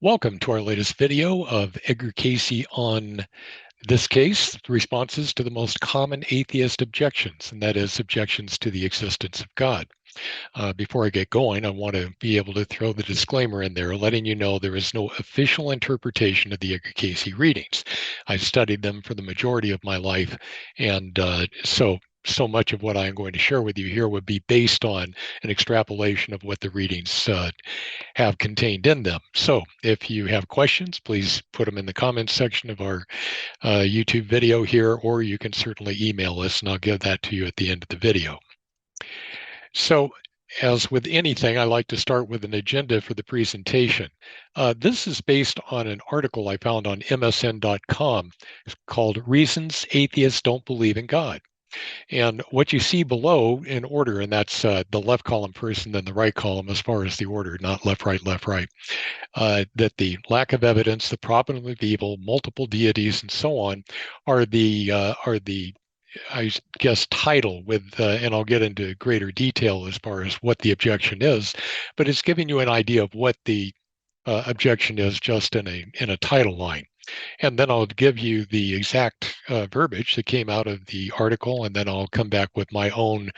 Welcome to our latest video of Edgar Casey on this case, responses to the most common atheist objections, and that is objections to the existence of God. Before I get going, I want to be able to throw the disclaimer in there, letting you know there is no official interpretation of the Edgar Casey readings. I've studied them for the majority of my life, and so much of what I'm going to share with you here would be based on an extrapolation of what the readings have contained in them. So if you have questions, please put them in the comments section of our YouTube video here, or you can certainly email us and I'll give that to you at the end of the video. So as with anything, I like to start with an agenda for the presentation. This is based on an article I found on MSN.com called Reasons Atheists Don't Believe in God. And what you see below in order, and that's the left column first and then the right column as far as the order, not left, right, that the lack of evidence, the problem of evil, multiple deities, and so on are the I guess title with, and I'll get into greater detail as far as what the objection is, but it's giving you an idea of what the objection is just in a title line. And then I'll give you the exact verbiage that came out of the article, and then I'll come back with my own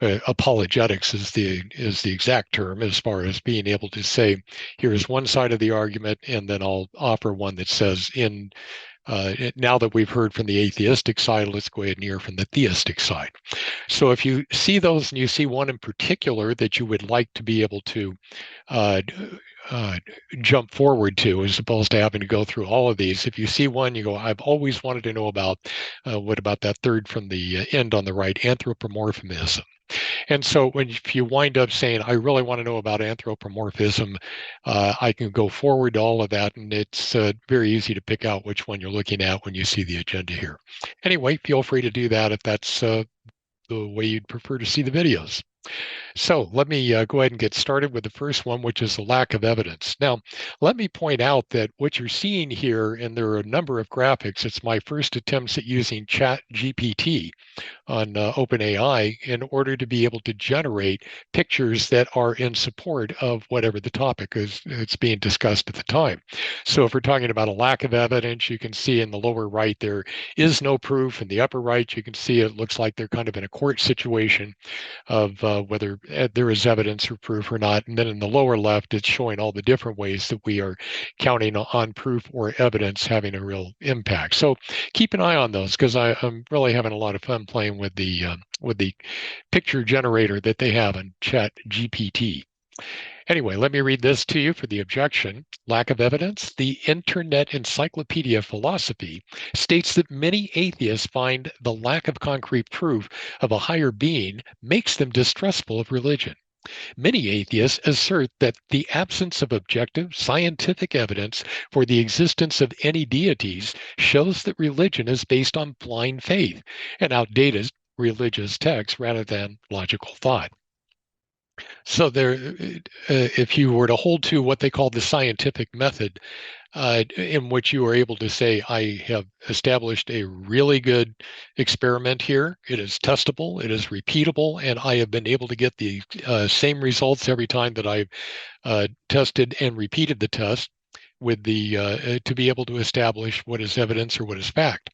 apologetics is the exact term as far as being able to say, here's one side of the argument, and then I'll offer one that says, now that we've heard from the atheistic side, let's go ahead and hear from the theistic side. So if you see those and you see one in particular that you would like to be able to jump forward to, as opposed to having to go through all of these. If you see one, you go, I've always wanted to know about, what about that third from the end on the right, anthropomorphism. And so if you wind up saying, I really want to know about anthropomorphism, I can go forward to all of that, and it's very easy to pick out which one you're looking at when you see the agenda here. Anyway, feel free to do that if that's the way you'd prefer to see the videos. So let me go ahead and get started with the first one, which is the lack of evidence. Now, let me point out that what you're seeing here, and there are a number of graphics, it's my first attempts at using ChatGPT on OpenAI in order to be able to generate pictures that are in support of whatever the topic is it's being discussed at the time. So if we're talking about a lack of evidence, you can see in the lower right there is no proof. In the upper right, you can see it looks like they're kind of in a court situation of whether there is evidence or proof or not. And then in the lower left, it's showing all the different ways that we are counting on proof or evidence having a real impact. So keep an eye on those, because I'm really having a lot of fun playing with the picture generator that they have in ChatGPT. Anyway, let me read this to you for the objection. Lack of evidence. The Internet Encyclopedia of Philosophy states that many atheists find the lack of concrete proof of a higher being makes them distrustful of religion. Many atheists assert that the absence of objective scientific evidence for the existence of any deities shows that religion is based on blind faith and outdated religious texts rather than logical thought. So if you were to hold to what they call the scientific method, in which you are able to say, I have established a really good experiment here. It is testable, it is repeatable, and I have been able to get the same results every time that I've tested and repeated the test with the to be able to establish what is evidence or what is fact.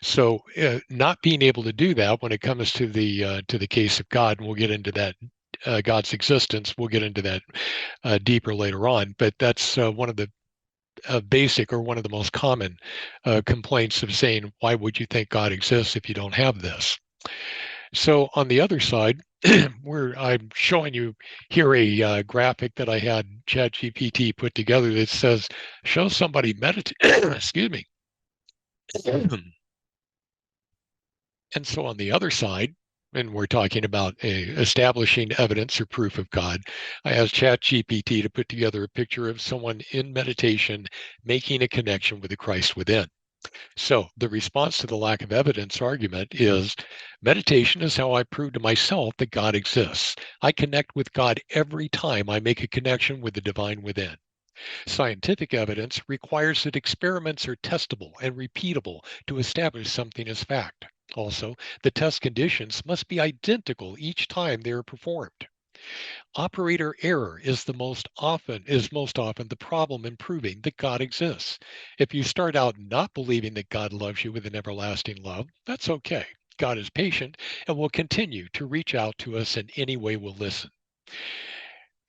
So not being able to do that when it comes to the case of God, and we'll get into that. God's existence. We'll get into that deeper later on, but that's one of the basic, or one of the most common complaints of saying, why would you think God exists if you don't have this? So on the other side, where I'm showing you here a graphic that I had ChatGPT put together that says, show somebody meditate, excuse me. And so on the other side, and we're talking about establishing evidence or proof of God, I asked ChatGPT to put together a picture of someone in meditation making a connection with the Christ within. So the response to the lack of evidence argument is, meditation is how I prove to myself that God exists. I connect with God every time I make a connection with the divine within. Scientific evidence requires that experiments are testable and repeatable to establish something as fact. Also, the test conditions must be identical each time they are performed. Operator error is most often the problem in proving that God exists. If you start out not believing that God loves you with an everlasting love, that's okay. God is patient and will continue to reach out to us in any way we'll listen.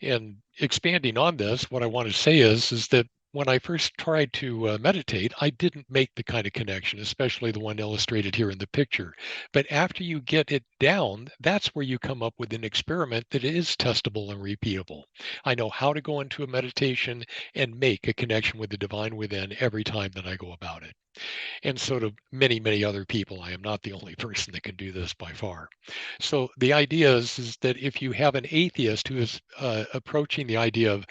And expanding on this, what I want to say is that when I first tried to meditate, I didn't make the kind of connection, especially the one illustrated here in the picture. But after you get it down, that's where you come up with an experiment that is testable and repeatable. I know how to go into a meditation and make a connection with the divine within every time that I go about it. And so do many, many other people. I am not the only person that can do this by far. So the idea is that if you have an atheist who is approaching the idea of,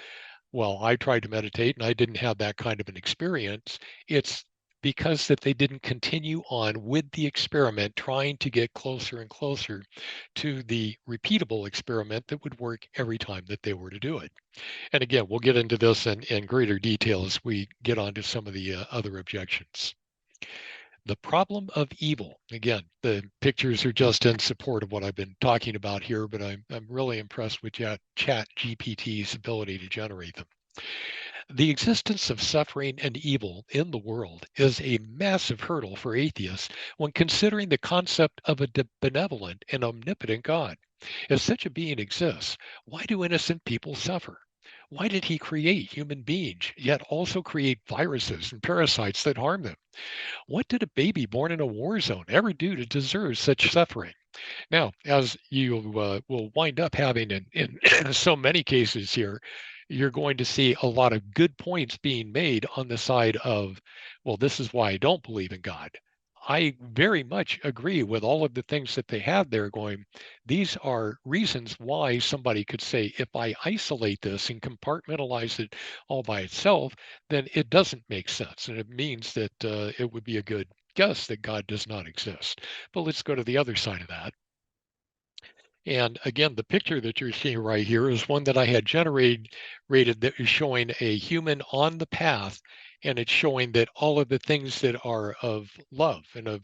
well, I tried to meditate and I didn't have that kind of an experience, it's because that they didn't continue on with the experiment, trying to get closer and closer to the repeatable experiment that would work every time that they were to do it. And again, we'll get into this in greater detail as we get onto some of the other objections. The problem of evil. Again, the pictures are just in support of what I've been talking about here, but I'm really impressed with Chat GPT's ability to generate them. The existence of suffering and evil in the world is a massive hurdle for atheists when considering the concept of a benevolent and omnipotent God. If such a being exists, why do innocent people suffer? Why did he create human beings, yet also create viruses and parasites that harm them? What did a baby born in a war zone ever do to deserve such suffering? Now, as you will wind up having in so many cases here, you're going to see a lot of good points being made on the side of, well, this is why I don't believe in God. I very much agree with all of the things that they have there going. These are reasons why somebody could say, if I isolate this and compartmentalize it all by itself, then it doesn't make sense. And it means that it would be a good guess that God does not exist. But let's go to the other side of that. And again, the picture that you're seeing right here is one that I had generated that is showing a human on the path, and it's showing that all of the things that are of love and of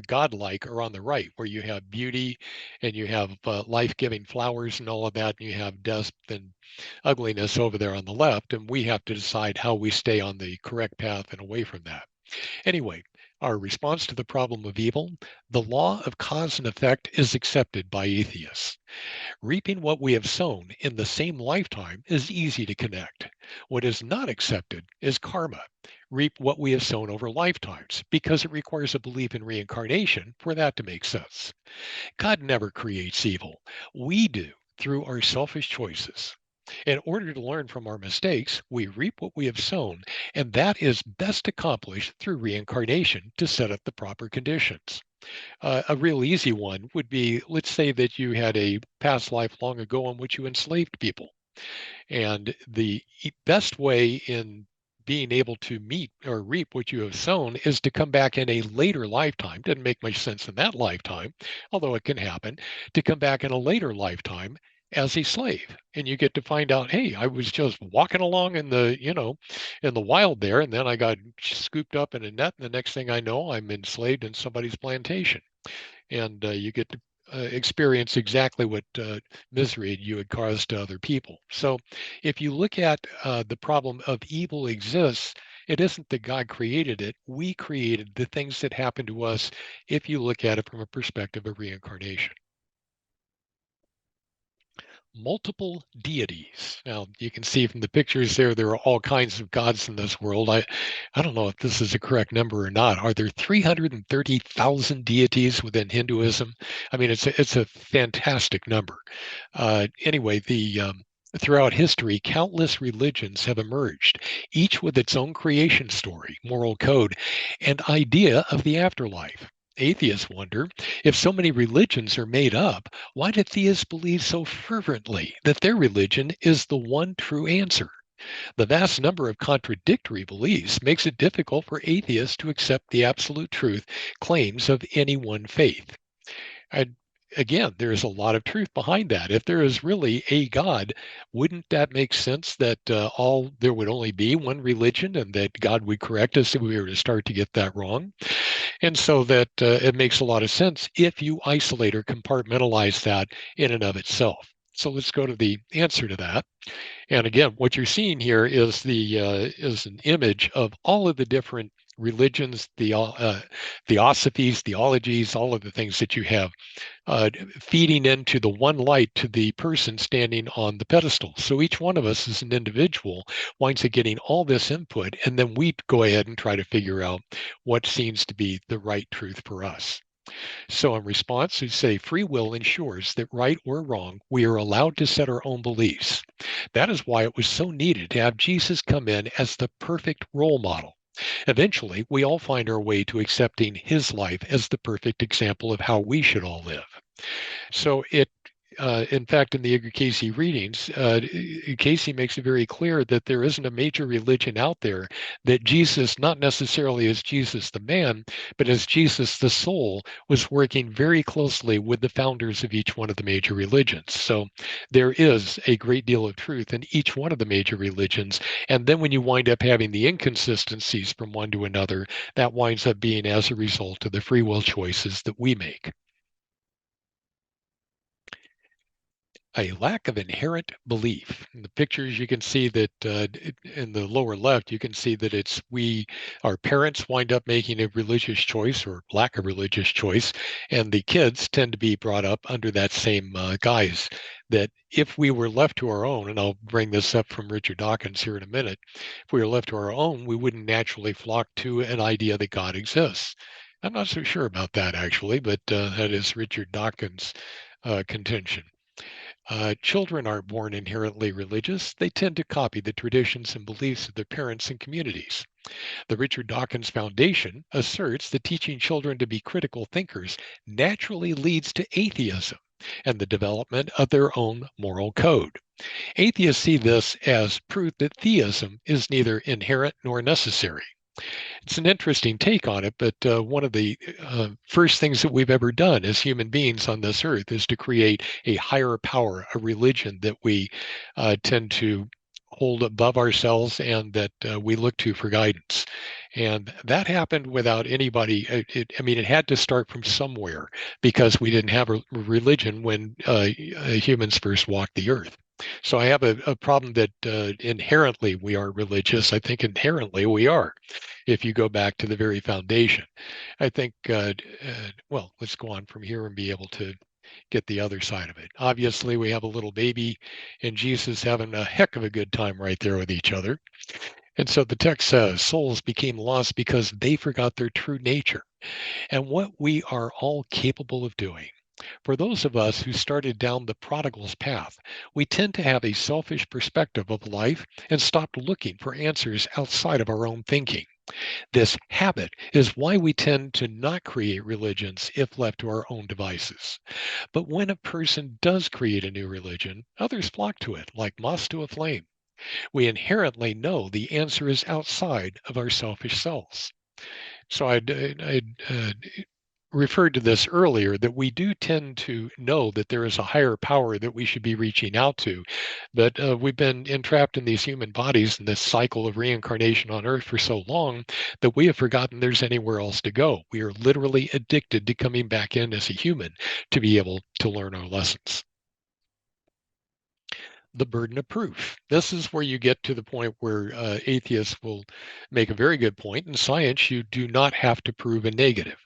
godlike are on the right, where you have beauty and you have life-giving flowers and all of that, and you have death and ugliness over there on the left, and we have to decide how we stay on the correct path and away from that. Anyway, our response to the problem of evil, the law of cause and effect is accepted by atheists. Reaping what we have sown in the same lifetime is easy to connect. What is not accepted is karma. Reap what we have sown over lifetimes, because it requires a belief in reincarnation for that to make sense. God never creates evil. We do through our selfish choices. In order to learn from our mistakes, we reap what we have sown, and that is best accomplished through reincarnation to set up the proper conditions. A real easy one would be, let's say that you had a past life long ago in which you enslaved people. And the best way in being able to meet or reap what you have sown is to come back in a later lifetime. Doesn't make much sense in that lifetime, although it can happen, to come back in a later lifetime as a slave. And you get to find out, hey, I was just walking along in the wild there, and then I got scooped up in a net, and the next thing I know, I'm enslaved in somebody's plantation. And you get to experience exactly what misery you had caused to other people. So if you look at the problem of evil exists, it isn't that God created it. We created the things that happen to us if you look at it from a perspective of reincarnation. Multiple deities. Now, you can see from the pictures there are all kinds of gods in this world. I don't know if this is a correct number or not. Are there 330,000 deities within Hinduism? I mean, it's a fantastic number. Anyway, throughout history, countless religions have emerged, each with its own creation story, moral code, and idea of the afterlife. Atheists wonder, if so many religions are made up, why do theists believe so fervently that their religion is the one true answer? The vast number of contradictory beliefs makes it difficult for atheists to accept the absolute truth claims of any one faith. And again, there is a lot of truth behind that. If there is really a God, wouldn't that make sense that all there would only be one religion, and that God would correct us if we were to start to get that wrong? And so that it makes a lot of sense if you isolate or compartmentalize that in and of itself. So let's go to the answer to that. And again, what you're seeing here is is an image of all of the different religions, theosophies, theologies, all of the things that you have feeding into the one light to the person standing on the pedestal. So each one of us as an individual winds up getting all this input, and then we go ahead and try to figure out what seems to be the right truth for us. So in response, we say free will ensures that right or wrong, we are allowed to set our own beliefs. That is why it was so needed to have Jesus come in as the perfect role model. Eventually, we all find our way to accepting his life as the perfect example of how we should all live. So in fact, in the Edgar Casey readings, Casey makes it very clear that there isn't a major religion out there that Jesus, not necessarily as Jesus the man, but as Jesus the soul, was working very closely with the founders of each one of the major religions. So there is a great deal of truth in each one of the major religions. And then when you wind up having the inconsistencies from one to another, that winds up being as a result of the free will choices that we make. A lack of inherent belief. In the pictures, you can see that in the lower left, you can see that our parents wind up making a religious choice or lack of religious choice, and the kids tend to be brought up under that same guise. That if we were left to our own, and I'll bring this up from Richard Dawkins here in a minute, if we were left to our own, we wouldn't naturally flock to an idea that God exists. I'm not so sure about that actually, but that is Richard Dawkins' contention. Children aren't born inherently religious. They tend to copy the traditions and beliefs of their parents and communities. The Richard Dawkins Foundation asserts that teaching children to be critical thinkers naturally leads to atheism and the development of their own moral code. Atheists see this as proof that theism is neither inherent nor necessary. It's an interesting take on it, but one of the first things that we've ever done as human beings on this earth is to create a higher power, a religion that we tend to hold above ourselves and that we look to for guidance. And that happened without anybody. I mean, it had to start from somewhere because we didn't have a religion when humans first walked the earth. So I have a problem that inherently we are religious. I think inherently we are if you go back to the very foundation. I think, well, let's go on from here and be able to get the other side of it. Obviously, we have a little baby and Jesus having a heck of a good time right there with each other. And so the text says, souls became lost because they forgot their true nature and what we are all capable of doing. For those of us who started down the prodigal's path, we tend to have a selfish perspective of life and stop looking for answers outside of our own thinking. This habit is why we tend to not create religions if left to our own devices. But when a person does create a new religion, others flock to it like moths to a flame. We inherently know the answer is outside of our selfish selves. So I'd referred to this earlier that we do tend to know that there is a higher power that we should be reaching out to. But we've been entrapped in these human bodies and this cycle of reincarnation on Earth for so long that we have forgotten there's anywhere else to go. We are literally addicted to coming back in as a human to be able to learn our lessons. The burden of proof. This is where you get to the point where atheists will make a very good point. In science, you do not have to prove a negative.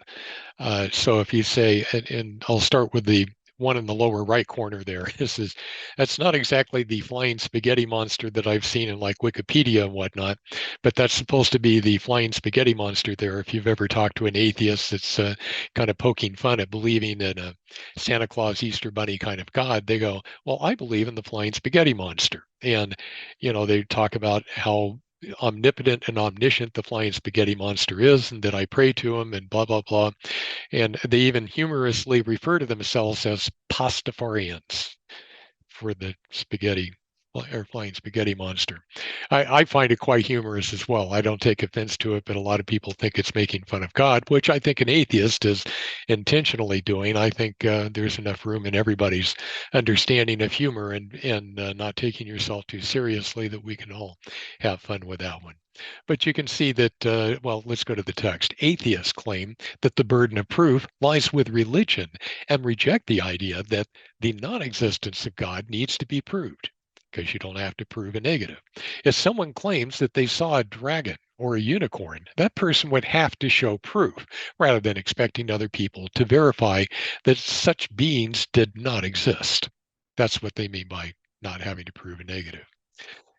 So if you say, and I'll start with the one in the lower right corner there. That's not exactly the flying spaghetti monster that I've seen in like Wikipedia and whatnot, but that's supposed to be the flying spaghetti monster there. If you've ever talked to an atheist that's kind of poking fun at believing in a Santa Claus, Easter Bunny kind of God, they go, well, I believe in the flying spaghetti monster. And, they talk about how omnipotent and omniscient the flying spaghetti monster is and that I pray to him and blah, blah, blah. And they even humorously refer to themselves as pastafarians for the spaghetti or flying spaghetti monster. I find it quite humorous as well. I don't take offense to it, but a lot of people think it's making fun of God, which I think an atheist is intentionally doing. I think there's enough room in everybody's understanding of humor and not taking yourself too seriously that we can all have fun with that one. But you can see that, well, let's go to the text. Atheists claim that the burden of proof lies with religion and reject the idea that the non existence of God needs to be proved because you don't have to prove a negative. If someone claims that they saw a dragon or a unicorn, that person would have to show proof rather than expecting other people to verify that such beings did not exist. That's what they mean by not having to prove a negative.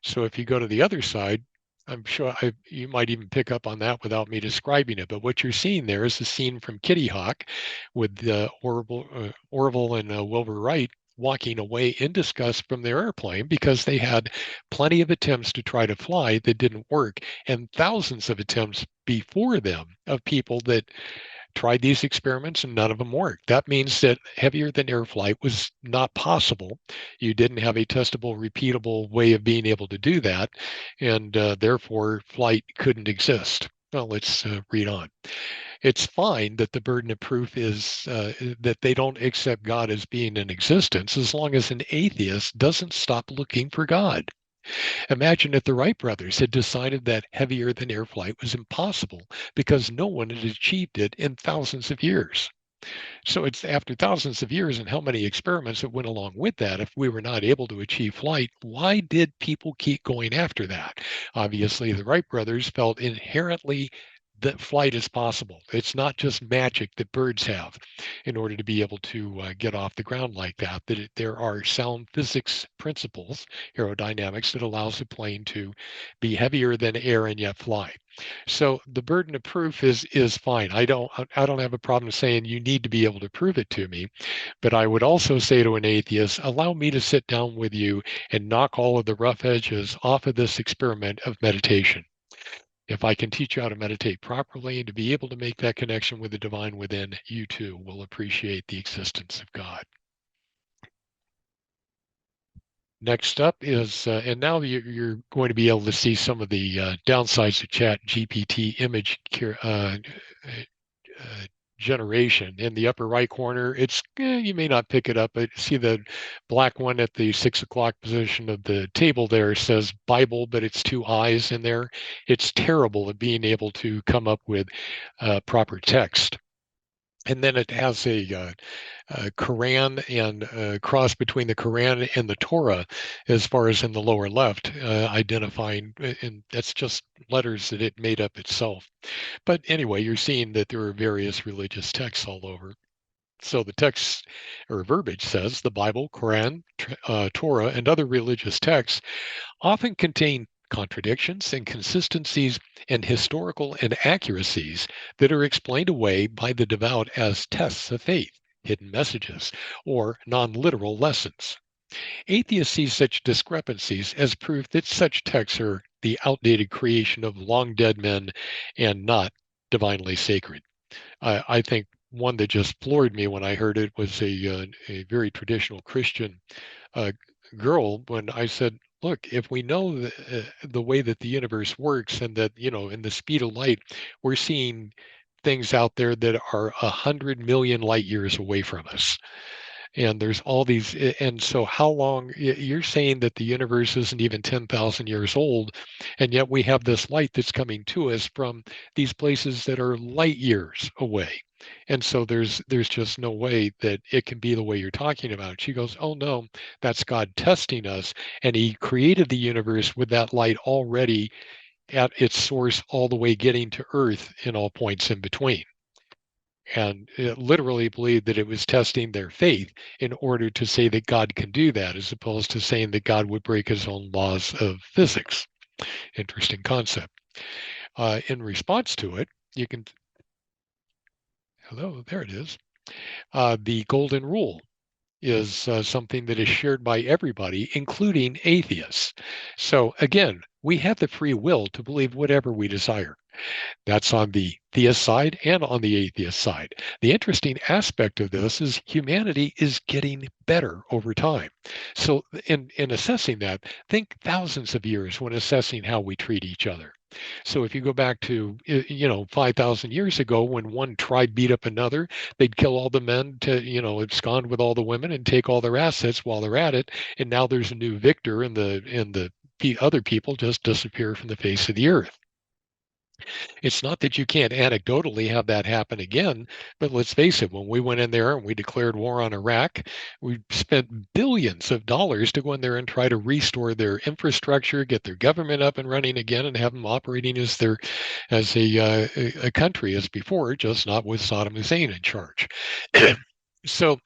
So if you go to the other side, I'm sure you might even pick up on that without me describing it. But what you're seeing there is a scene from Kitty Hawk with Orville and Wilbur Wright walking away in disgust from their airplane because they had plenty of attempts to try to fly that didn't work, and thousands of attempts before them of people that tried these experiments and none of them worked. That means that heavier than air flight was not possible. You didn't have a testable, repeatable way of being able to do that, and therefore flight couldn't exist. Well, let's read on. It's fine that the burden of proof is that they don't accept God as being in existence as long as an atheist doesn't stop looking for God. Imagine if the Wright brothers had decided that heavier than air flight was impossible because no one had achieved it in thousands of years. So it's after thousands of years and how many experiments that went along with that. If we were not able to achieve flight, why did people keep going after that? Obviously, the Wright brothers felt inherently that flight is possible. It's not just magic that birds have in order to be able to get off the ground like that, there are sound physics principles, aerodynamics, that allows the plane to be heavier than air and yet fly. So the burden of proof is fine. I don't have a problem saying you need to be able to prove it to me, but I would also say to an atheist, allow me to sit down with you and knock all of the rough edges off of this experiment of meditation. If I can teach you how to meditate properly and to be able to make that connection with the divine within, you too will appreciate the existence of God. Next up is, and now you're going to be able to see some of the downsides of Chat GPT image generation. In the upper right corner, you may not pick it up, but see the black one at the 6 o'clock position of the table there says Bible, but it's two eyes in there. It's terrible at being able to come up with proper text. And then it has a Quran and a cross between the Quran and the Torah, as far as in the lower left, identifying, and that's just letters that it made up itself. But anyway, you're seeing that there are various religious texts all over. So the text or verbiage says the Bible, Quran, Torah, and other religious texts often contain contradictions, inconsistencies, and historical inaccuracies that are explained away by the devout as tests of faith, hidden messages, or non literal lessons. Atheists see such discrepancies as proof that such texts are the outdated creation of long dead men and not divinely sacred. I think one that just floored me when I heard it was a very traditional Christian uh, girl when I said, look, if we know the way that the universe works and that, in the speed of light, we're seeing things out there that are 100 million light years away from us. And there's all these, and so how long, you're saying that the universe isn't even 10,000 years old, and yet we have this light that's coming to us from these places that are light years away. And so there's just no way that it can be the way you're talking about. She goes, oh no, that's God testing us. And he created the universe with that light already at its source, all the way getting to Earth in all points in between. And it literally believed that it was testing their faith in order to say that God can do that, as opposed to saying that God would break his own laws of physics. Interesting concept. In response to it, you can, hello, there it is. The golden rule is something that is shared by everybody, including atheists. So again, we have the free will to believe whatever we desire. That's on the theist side and on the atheist side. The interesting aspect of this is humanity is getting better over time. So in assessing that, think thousands of years when assessing how we treat each other. So if you go back to 5,000 years ago, when one tribe beat up another, they'd kill all the men to abscond with all the women and take all their assets while they're at it. And now there's a new victor, and the other people just disappear from the face of the earth. It's not that you can't anecdotally have that happen again, but let's face it, when we went in there and we declared war on Iraq, we spent billions of dollars to go in there and try to restore their infrastructure, get their government up and running again, and have them operating as a country as before, just not with Saddam Hussein in charge. So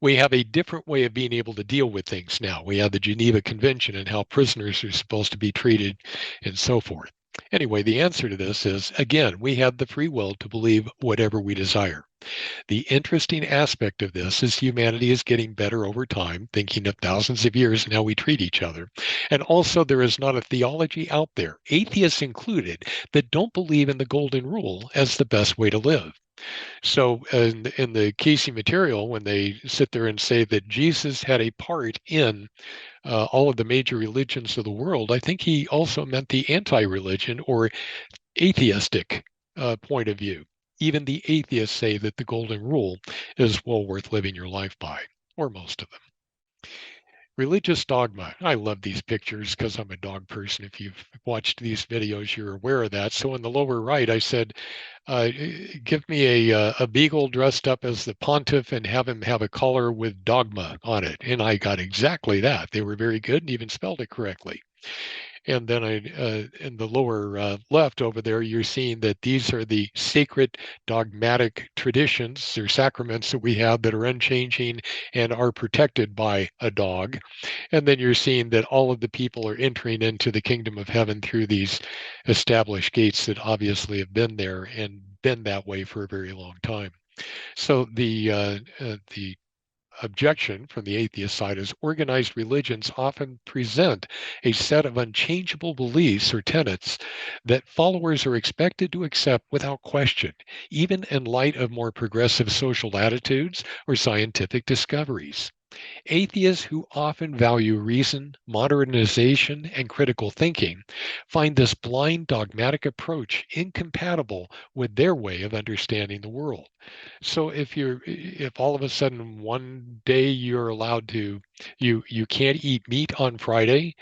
we have a different way of being able to deal with things now. We have the Geneva Convention and how prisoners are supposed to be treated and so forth. Anyway, the answer to this is, again, we have the free will to believe whatever we desire. The interesting aspect of this is humanity is getting better over time, thinking of thousands of years and how we treat each other. And also, there is not a theology out there, atheists included, that don't believe in the golden rule as the best way to live. So in the Casey material, when they sit there and say that Jesus had a part in all of the major religions of the world, I think he also meant the anti-religion or atheistic point of view. Even the atheists say that the golden rule is well worth living your life by, or most of them. Religious dogma. I love these pictures because I'm a dog person. If you've watched these videos, you're aware of that. So in the lower right, I said, give me a beagle dressed up as the pontiff and have him have a collar with dogma on it. And I got exactly that. They were very good and even spelled it correctly. And then in the lower left over there, you're seeing that these are the sacred dogmatic traditions or sacraments that we have that are unchanging and are protected by a dog. And then you're seeing that all of the people are entering into the kingdom of heaven through these established gates that obviously have been there and been that way for a very long time. So the objection from the atheist side is organized religions often present a set of unchangeable beliefs or tenets that followers are expected to accept without question, even in light of more progressive social attitudes or scientific discoveries. Atheists who often value reason, modernization, and critical thinking find this blind dogmatic approach incompatible with their way of understanding the world. So if all of a sudden one day you're allowed to you can't eat meat on Friday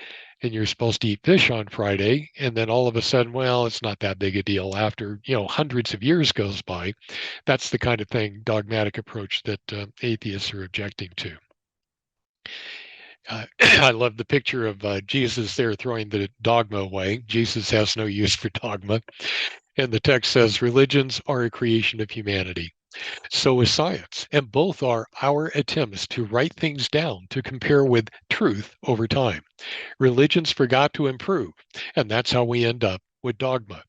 and you're supposed to eat fish on Friday, and then all of a sudden, well, it's not that big a deal after hundreds of years goes by, that's the kind of thing, dogmatic approach that atheists are objecting to. I love the picture of Jesus there throwing the dogma away. Jesus has no use for dogma. And the text says, religions are a creation of humanity. So is science. And both are our attempts to write things down to compare with truth over time. Religions forgot to improve. And that's how we end up with dogma.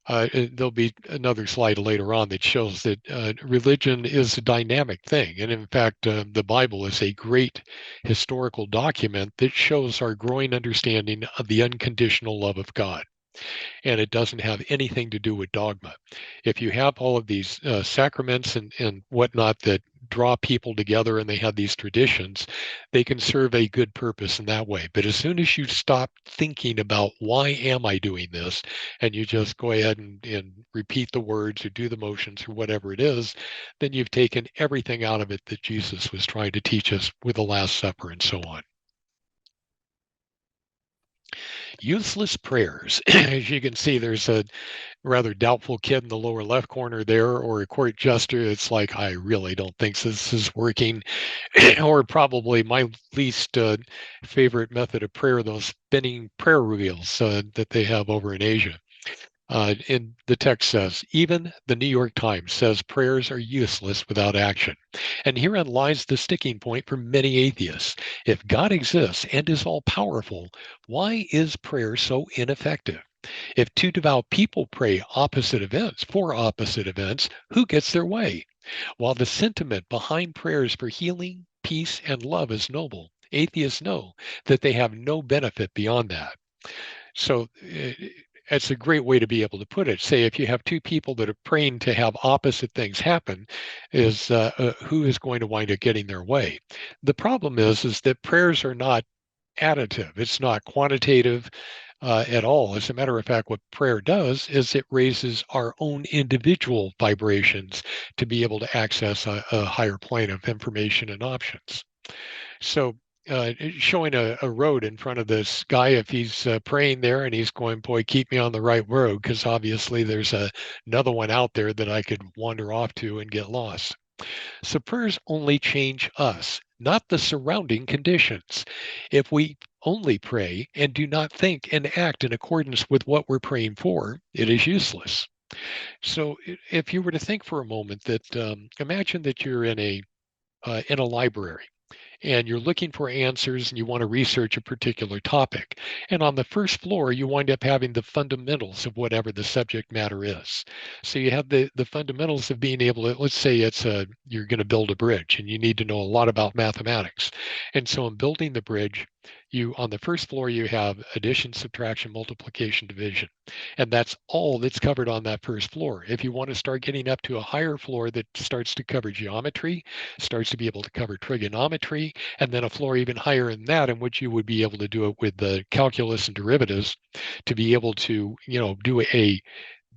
There'll be another slide later on that shows that religion is a dynamic thing. And in fact, the Bible is a great historical document that shows our growing understanding of the unconditional love of God. And it doesn't have anything to do with dogma. If you have all of these sacraments and whatnot that draw people together and they have these traditions, they can serve a good purpose in that way. But as soon as you stop thinking about why am I doing this, and you just go ahead and repeat the words or do the motions or whatever it is, then you've taken everything out of it that Jesus was trying to teach us with the Last Supper and so on. Useless prayers. As you can see, there's a rather doubtful kid in the lower left corner there, or a court jester. It's like, I really don't think this is working. Or probably my least favorite method of prayer, those spinning prayer wheels that they have over in Asia. In the text says, even the New York Times says prayers are useless without action. And herein lies the sticking point for many atheists. If God exists and is all powerful, why is prayer so ineffective? If two devout people pray opposite events for opposite events, who gets their way? While the sentiment behind prayers for healing, peace, and love is noble, atheists know that they have no benefit beyond that. So it's a great way to be able to put it. Say if you have two people that are praying to have opposite things happen, is who is going to wind up getting their way? The problem is that prayers are not additive. It's not quantitative at all. As a matter of fact, what prayer does is it raises our own individual vibrations to be able to access a higher plane of information and options. So showing a road in front of this guy, if he's praying there and he's going, boy, keep me on the right road, because obviously there's another one out there that I could wander off to and get lost. So prayers only change us, not the surrounding conditions. If we only pray and do not think and act in accordance with what we're praying for, it is useless. So if you were to think for a moment that imagine that you're in a library and you're looking for answers and you want to research a particular topic. And on the first floor, you wind up having the fundamentals of whatever the subject matter is. So you have the fundamentals of being able to, let's say you're going to build a bridge and you need to know a lot about mathematics. And so in building the bridge, on the first floor, you have addition, subtraction, multiplication, division. And that's all that's covered on that first floor. If you want to start getting up to a higher floor that starts to cover geometry, starts to be able to cover trigonometry, and then a floor even higher than that in which you would be able to do it with the calculus and derivatives to be able to, do a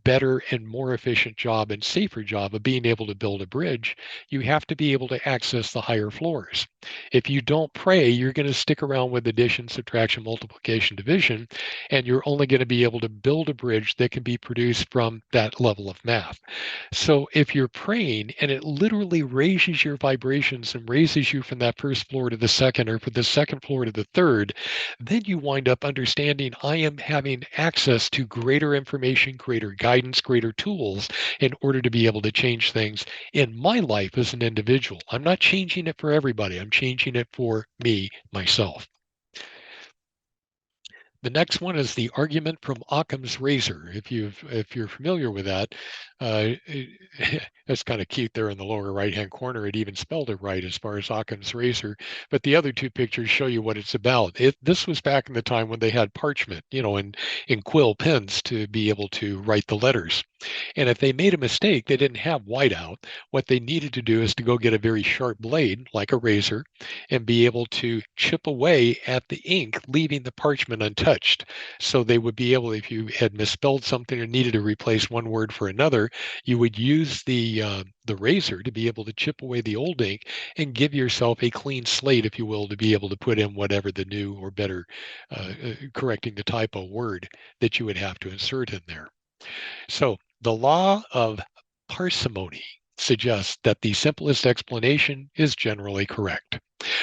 better and more efficient job and safer job of being able to build a bridge, you have to be able to access the higher floors. If you don't pray, you're going to stick around with addition, subtraction, multiplication, division, and you're only going to be able to build a bridge that can be produced from that level of math. So if you're praying and it literally raises your vibrations and raises you from that first floor to the second or from the second floor to the third, then you wind up understanding I am having access to greater information, greater guidance, greater tools in order to be able to change things in my life as an individual. I'm not changing it for everybody. I'm changing it for me, myself. The next one is the argument from Occam's razor. If you're familiar with that, uh, that's kind of cute there in the lower right-hand corner. It even spelled it right as far as Occam's razor. But the other two pictures show you what it's about. This was back in the time when they had parchment, in quill pens to be able to write the letters. And if they made a mistake, they didn't have whiteout. What they needed to do is to go get a very sharp blade, like a razor, and be able to chip away at the ink, leaving the parchment untouched. So they would be able, if you had misspelled something or needed to replace one word for another, you would use the razor to be able to chip away the old ink and give yourself a clean slate, if you will, to be able to put in whatever the new or better correcting the typo word that you would have to insert in there. So the law of parsimony suggests that the simplest explanation is generally correct.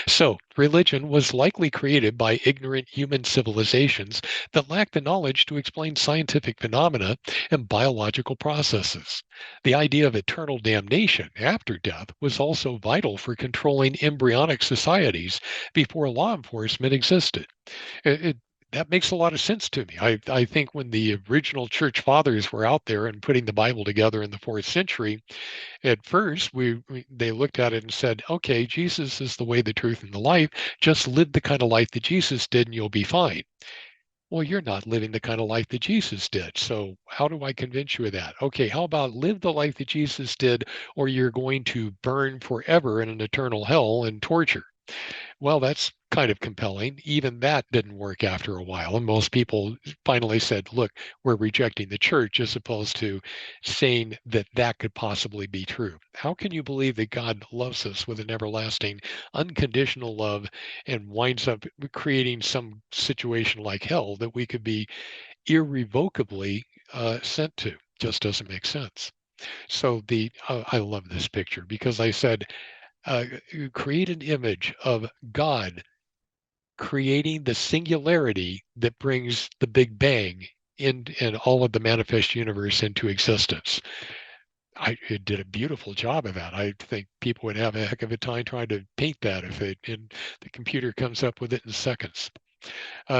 So, religion was likely created by ignorant human civilizations that lacked the knowledge to explain scientific phenomena and biological processes. The idea of eternal damnation after death was also vital for controlling embryonic societies before law enforcement existed. That makes a lot of sense to me. I think when the original church fathers were out there and putting the Bible together in the 4th century, at first they looked at it and said, okay, Jesus is the way, the truth, and the life. Just live the kind of life that Jesus did and you'll be fine. Well, you're not living the kind of life that Jesus did. So how do I convince you of that? Okay, how about live the life that Jesus did, or you're going to burn forever in an eternal hell and torture? Well, that's kind of compelling. Even that didn't work after a while. And most people finally said, look, we're rejecting the church, as opposed to saying that that could possibly be true. How can you believe that God loves us with an everlasting, unconditional love and winds up creating some situation like hell that we could be irrevocably sent to? Just doesn't make sense. So I love this picture because I said, create an image of God creating the singularity that brings the Big Bang in all of the manifest universe into existence. It did a beautiful job of that. I think people would have a heck of a time trying to paint that if and the computer comes up with it in seconds.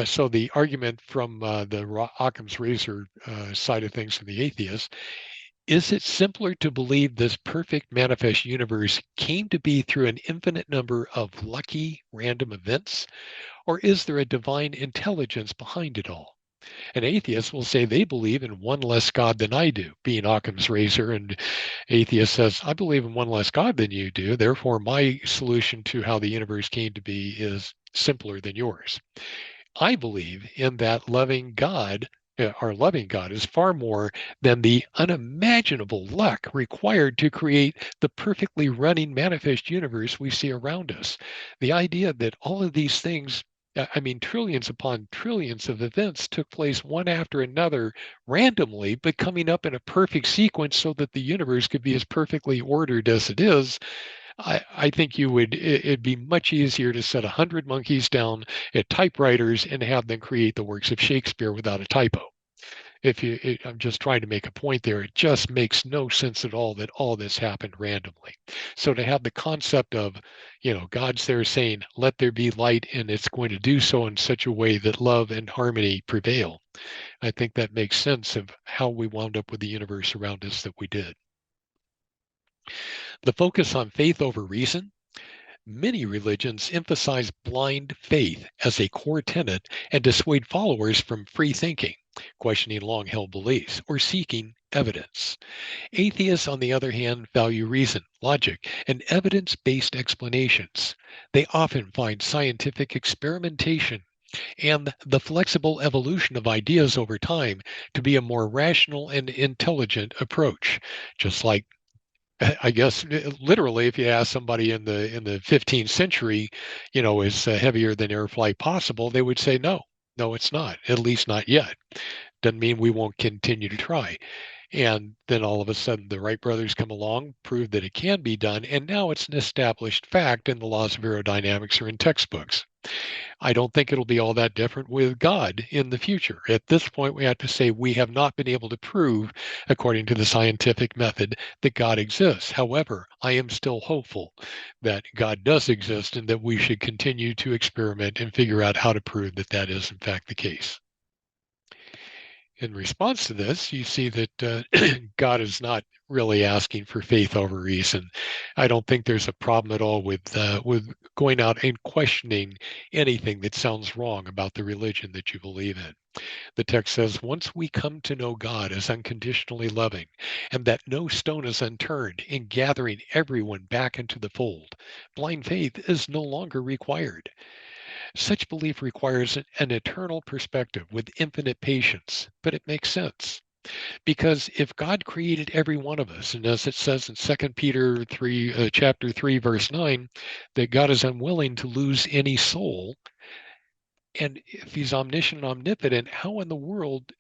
So the argument from the Occam's razor side of things from the atheist, is it simpler to believe this perfect manifest universe came to be through an infinite number of lucky random events? Or is there a divine intelligence behind it all? An atheist will say they believe in one less God than I do, being Occam's razor. And atheist says, I believe in one less God than you do. Therefore, my solution to how the universe came to be is simpler than yours. I believe in that loving God. Our loving God is far more than the unimaginable luck required to create the perfectly running manifest universe we see around us. The idea that all of these things, I mean, trillions upon trillions of events took place one after another randomly, but coming up in a perfect sequence so that the universe could be as perfectly ordered as it is. I think it'd be much easier to set 100 monkeys down at typewriters and have them create the works of Shakespeare without a typo. I'm just trying to make a point there. It just makes no sense at all that all this happened randomly. So to have the concept of, God's there saying, let there be light, and it's going to do so in such a way that love and harmony prevail. I think that makes sense of how we wound up with the universe around us that we did. The focus on faith over reason. Many religions emphasize blind faith as a core tenet and dissuade followers from free thinking, questioning long held beliefs, or seeking evidence. Atheists, on the other hand, value reason, logic, and evidence based explanations. They often find scientific experimentation and the flexible evolution of ideas over time to be a more rational and intelligent approach, just like I guess literally, if you ask somebody in the 15th century, is heavier than air flight possible, they would say no, no, it's not. At least not yet. Doesn't mean we won't continue to try. And then all of a sudden, the Wright brothers come along, prove that it can be done, and now it's an established fact, and the laws of aerodynamics are in textbooks. I don't think it'll be all that different with God in the future. At this point, we have to say we have not been able to prove, according to the scientific method, that God exists. However, I am still hopeful that God does exist and that we should continue to experiment and figure out how to prove that that is, in fact, the case. In response to this, you see that God is not really asking for faith over reason. I don't think there's a problem at all with going out and questioning anything that sounds wrong about the religion that you believe in. The text says, once we come to know God as unconditionally loving, and that no stone is unturned in gathering everyone back into the fold, blind faith is no longer required. Such belief requires an eternal perspective with infinite patience, but it makes sense. Because if God created every one of us, and as it says in 2 Peter 3, chapter 3, verse 9, that God is unwilling to lose any soul, and if he's omniscient and omnipotent, how in the world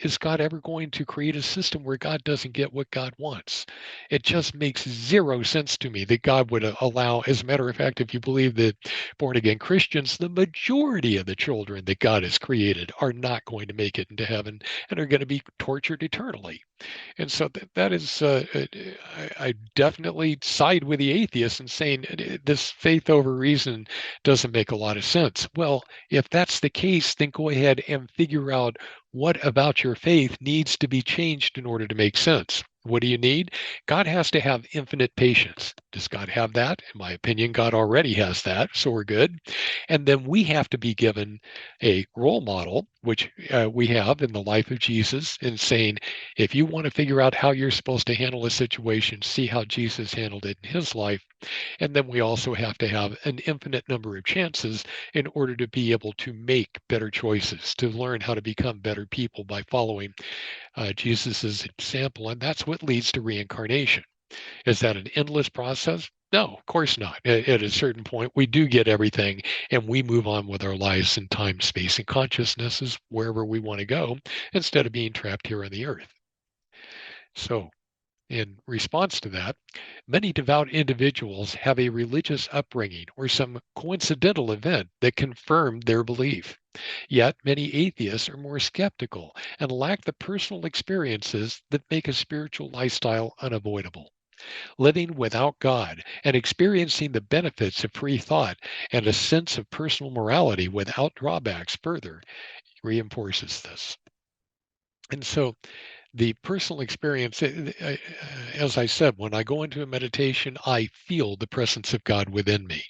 is God ever going to create a system where God doesn't get what God wants? It just makes zero sense to me that God would allow, as a matter of fact, if you believe that born again Christians, the majority of the children that God has created are not going to make it into heaven and are going to be tortured eternally. And so that is, I definitely side with the atheists in saying this faith over reason doesn't make a lot of sense. Well, if that's the case, then go ahead and figure out what about your faith needs to be changed in order to make sense. What do you need? God has to have infinite patience. Does God have that? In my opinion, God already has that, so we're good. And then we have to be given a role model, which we have in the life of Jesus, in saying, if you want to figure out how you're supposed to handle a situation, see how Jesus handled it in his life. And then we also have to have an infinite number of chances in order to be able to make better choices, to learn how to become better people by following Jesus's example. And that's what leads to reincarnation. Is that an endless process? No, of course not. At a certain point, we do get everything and we move on with our lives in time, space, and consciousnesses wherever we want to go instead of being trapped here on the earth. So, in response to that, many devout individuals have a religious upbringing or some coincidental event that confirmed their belief. Yet, many atheists are more skeptical and lack the personal experiences that make a spiritual lifestyle unavoidable. Living without God and experiencing the benefits of free thought and a sense of personal morality without drawbacks further reinforces this. And so, the personal experience, as I said, when I go into a meditation, I feel the presence of God within me.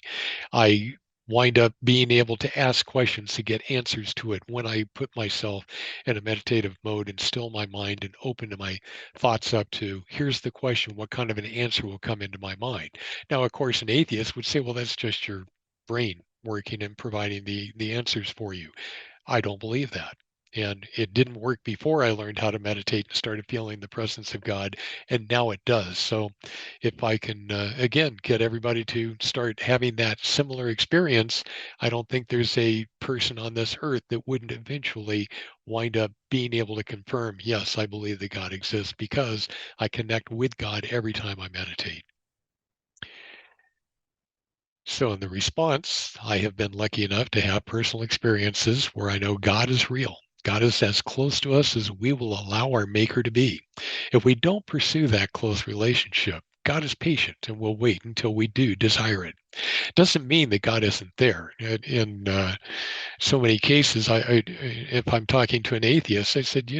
I wind up being able to ask questions to get answers to it when I put myself in a meditative mode and still my mind and open to my thoughts up to, here's the question, what kind of an answer will come into my mind? Now, of course, an atheist would say, well, that's just your brain working and providing the answers for you. I don't believe that. And it didn't work before I learned how to meditate and started feeling the presence of God, and now it does. So, if I can, again, get everybody to start having that similar experience, I don't think there's a person on this earth that wouldn't eventually wind up being able to confirm, yes, I believe that God exists because I connect with God every time I meditate. So, in the response, I have been lucky enough to have personal experiences where I know God is real. God is as close to us as we will allow our Maker to be. If we don't pursue that close relationship, God is patient and will wait until we do desire it. Doesn't mean that God isn't there. In so many cases, if I'm talking to an atheist, I said,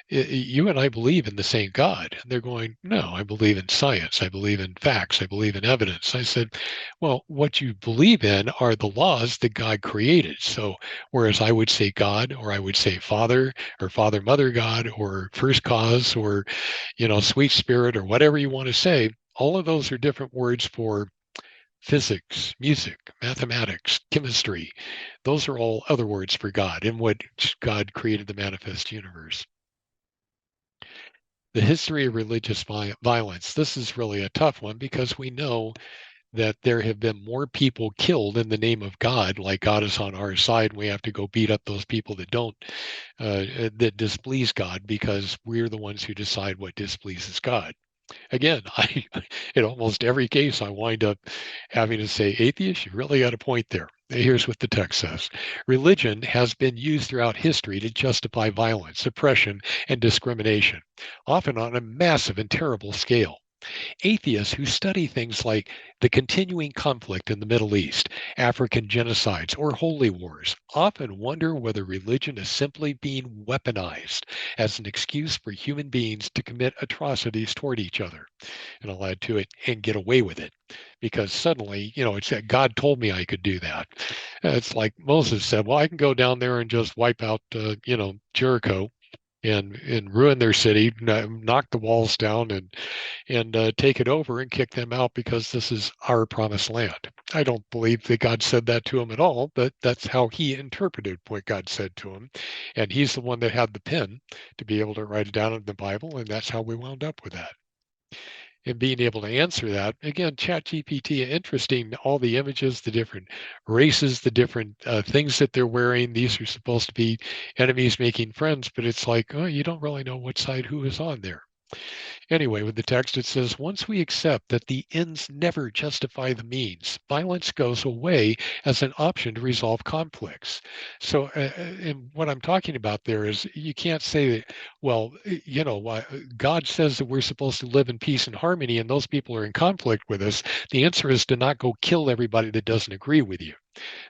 you and I believe in the same God. And they're going, no, I believe in science. I believe in facts. I believe in evidence. I said, well, what you believe in are the laws that God created. So, whereas I would say God, or I would say Father, or Father, Mother God, or First Cause, or, Sweet Spirit, or whatever you want to say, all of those are different words for physics, music, mathematics, chemistry. Those are all other words for God in what God created the manifest universe. The history of religious violence. This is really a tough one because we know that there have been more people killed in the name of God, like God is on our side. And we have to go beat up those people that don't, that displease God because we're the ones who decide what displeases God. Again, in almost every case, I wind up having to say, atheist, you really got a point there. Here's what the text says. Religion has been used throughout history to justify violence, oppression, and discrimination, often on a massive and terrible scale. Atheists who study things like the continuing conflict in the Middle East, African genocides, or holy wars often wonder whether religion is simply being weaponized as an excuse for human beings to commit atrocities toward each other. And I'll add to it, and get away with it. Because suddenly, it's that God told me I could do that. It's like Moses said, well, I can go down there and just wipe out, Jericho and ruin their city, knock the walls down, and take it over and kick them out because this is our promised land. I don't believe that God said that to him at all, but that's how he interpreted what God said to him. And he's the one that had the pen to be able to write it down in the Bible, and that's how we wound up with that. And being able to answer that, again, ChatGPT, interesting, all the images, the different races, the different things that they're wearing. These are supposed to be enemies making friends, but it's like, oh, you don't really know what side who is on there. Anyway, with the text, it says, once we accept that the ends never justify the means, violence goes away as an option to resolve conflicts. So, and what I'm talking about there is you can't say that, well, God says that we're supposed to live in peace and harmony, and those people are in conflict with us. The answer is to not go kill everybody that doesn't agree with you.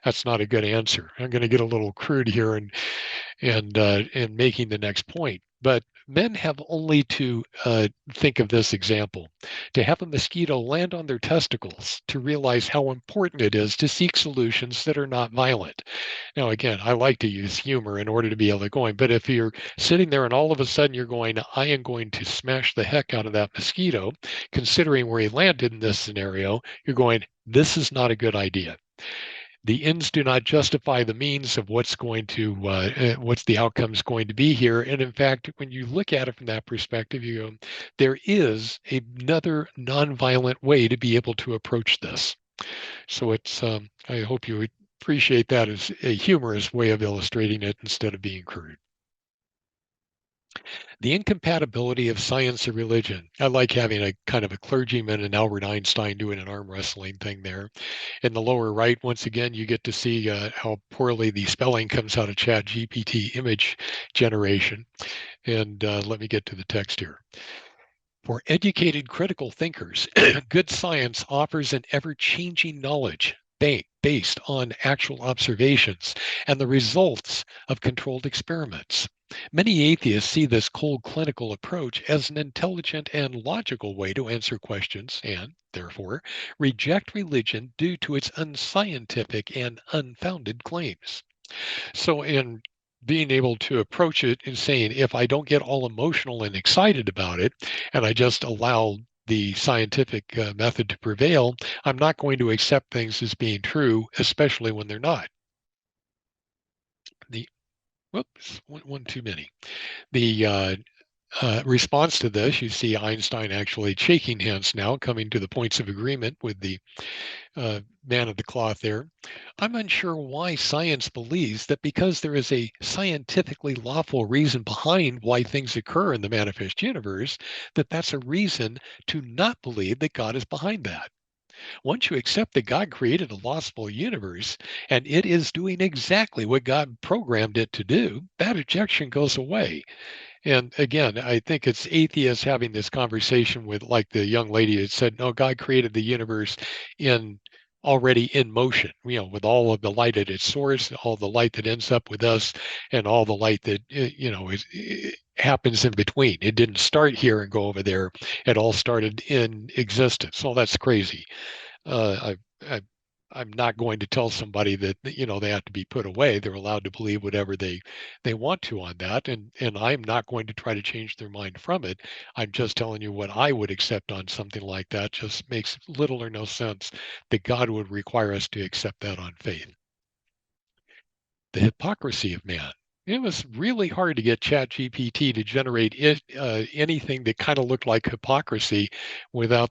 That's not a good answer. I'm going to get a little crude here and making the next point. But men have only to think of this example: to have a mosquito land on their testicles, to realize how important it is to seek solutions that are not violent. Now, again, I like to use humor in order to be able to go in, but if you're sitting there and all of a sudden you're going, I am going to smash the heck out of that mosquito, considering where he landed in this scenario, you're going, this is not a good idea. The ends do not justify the means of what's the outcome's going to be here. And in fact, when you look at it from that perspective, you go, there is another nonviolent way to be able to approach this. So I hope you appreciate that as a humorous way of illustrating it instead of being crude. The incompatibility of science and religion. I like having a kind of a clergyman and Albert Einstein doing an arm wrestling thing there. In the lower right, once again, you get to see how poorly the spelling comes out of Chat GPT image generation. And let me get to the text here. For educated critical thinkers, good science offers an ever-changing knowledge based on actual observations and the results of controlled experiments. Many atheists see this cold clinical approach as an intelligent and logical way to answer questions and, therefore, reject religion due to its unscientific and unfounded claims. So, in being able to approach it and saying, if I don't get all emotional and excited about it, and I just allow the scientific method to prevail, I'm not going to accept things as being true, especially when they're not. The whoops, one too many. The response to this, you see Einstein actually shaking hands now, coming to the points of agreement with the man of the cloth there. I'm unsure why science believes that because there is a scientifically lawful reason behind why things occur in the manifest universe, that that's a reason to not believe that God is behind that. Once you accept that God created a lawful universe and it is doing exactly what God programmed it to do, that objection goes away. And again, I think it's atheists having this conversation with, like the young lady that said, no, God created the universe in already in motion, with all of the light at its source, all the light that ends up with us, and all the light that, happens in between. It didn't start here and go over there. It all started in existence. Oh, that's crazy. I I'm not going to tell somebody that they have to be put away. They're allowed to believe whatever they want to on that, and I'm not going to try to change their mind from it. I'm just telling you what I would accept on something like that. Just makes little or no sense that God would require us to accept that on faith. The hypocrisy of man. It was really hard to get ChatGPT to generate anything that kind of looked like hypocrisy without